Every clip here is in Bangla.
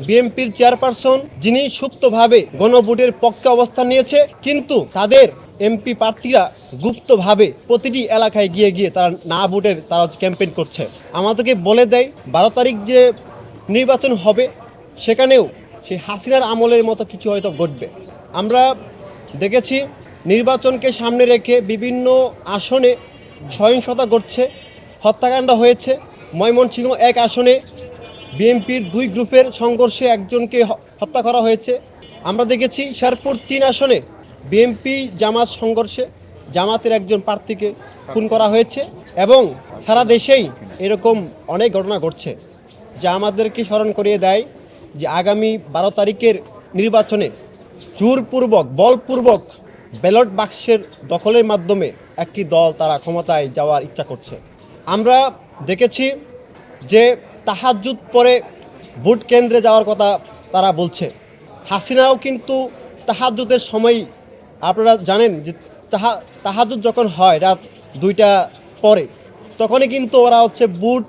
বিএনপির চেয়ারপারসন যিনি সুপ্তভাবে গণভোটের পক্ষে অবস্থান নিয়েছে, কিন্তু তাদের এমপি প্রার্থীরা গুপ্তভাবে প্রতিটি এলাকায় গিয়ে গিয়ে তারা না ভোটের তারা ক্যাম্পেইন করছে। আমাদেরকে বলে দেয় 12 তারিখ যে নির্বাচন হবে সেখানেও সেই হাসিনার আমলের মতো কিছু হয়তো ঘটবে। আমরা দেখেছি নির্বাচনকে সামনে রেখে বিভিন্ন আসনে সহিংসতা ঘটছে, হত্যাকাণ্ড হয়েছে। ময়মনসিংহ 1 আসনে বিএনপির 2 গ্রুপের সংঘর্ষে একজনকে হত্যা করা হয়েছে। আমরা দেখেছি শেরপুর 3 আসনে বিএনপি জামাত সংঘর্ষে জামাতের একজন প্রার্থীকে খুন করা হয়েছে এবং সারা দেশেই এরকম অনেক ঘটনা ঘটছে, যা আমাদেরকে স্মরণ করিয়ে দেয় যে আগামী 12 তারিখের নির্বাচনে জোরপূর্বক বলপূর্বক ব্যালট বাক্সের দখলের মাধ্যমে একটি দল তারা ক্ষমতায় যাওয়ার ইচ্ছা করছে। আমরা দেখেছি যে তাহাজ্জুদ পরে ভোট কেন্দ্রে যাওয়ার কথা তারা বলছে। হাসিনাও কিন্তু তাহাজ্জুদের সময় আপনারা জানেন যে তাহাজ্জুদ যখন হয় রাত 2টা পরে, তখনই কিন্তু ওরা ভোট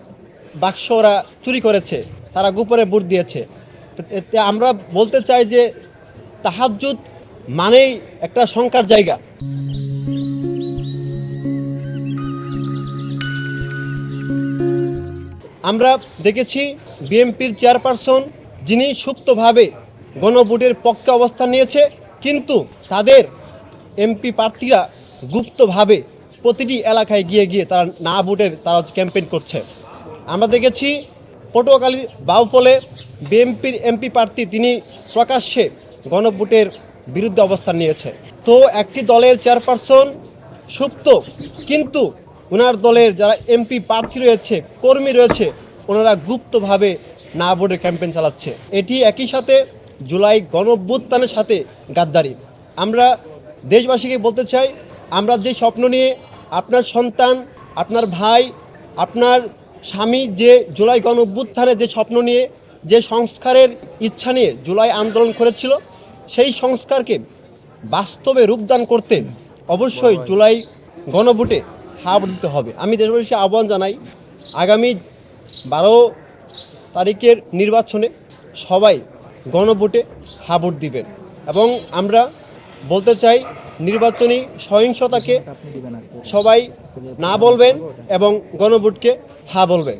বাক্স ওরা চুরি করেছে, তারা গোপনে ভোট দিয়েছে। আমরা বলতে চাই যে তাহাজ্জুদ মানেই একটা শঙ্কার জায়গা। আমরা দেখেছি বিএনপির চেয়ারপারসন যিনি সুপ্তভাবে গণভোটের পক্ষে অবস্থান নিয়েছে, কিন্তু তাদের এমপি প্রার্থীরা গুপ্তভাবে প্রতিটি এলাকায় গিয়ে গিয়ে তারা না ভোটের তারা ক্যাম্পেইন করছে। আমরা দেখেছি পটুয়াখালীর বাউফলে বিএনপির এমপি প্রার্থী তিনি প্রকাশ্যে গণভোটের বিরুদ্ধে অবস্থান নিয়েছে। তো একটি দলের চেয়ারপারসন সুপ্ত, কিন্তু ওনার দলের যারা এমপি প্রার্থী রয়েছে, কর্মী রয়েছে, ওনারা গুপ্তভাবে না ভোটের ক্যাম্পেইন চালাচ্ছে। এটি একই সাথে জুলাই গণঅভ্যুত্থানের সাথে গাদ্দারি। আমরা দেশবাসীকে বলতে চাই, আমরা যে স্বপ্ন নিয়ে আপনার সন্তান, আপনার ভাই, আপনার স্বামী যে জুলাই গণঅভ্যুত্থানে যে স্বপ্ন নিয়ে যে সংস্কারের ইচ্ছা নিয়ে জুলাই আন্দোলন করেছিল, সেই সংস্কারকে বাস্তবে রূপদান করতে অবশ্যই জুলাই গণভোটে হা দিতে হবে। আমি দেশবাসী আহ্বান জানাই, আগামী 12 তারিখের নির্বাচনে সবাই গণভোটে হা ভোট দিবেন এবং আমরা বলতে চাই নির্বাচনী সহিংসতাকে সবাই না বলবেন এবং গণভোটকে হা বলবেন।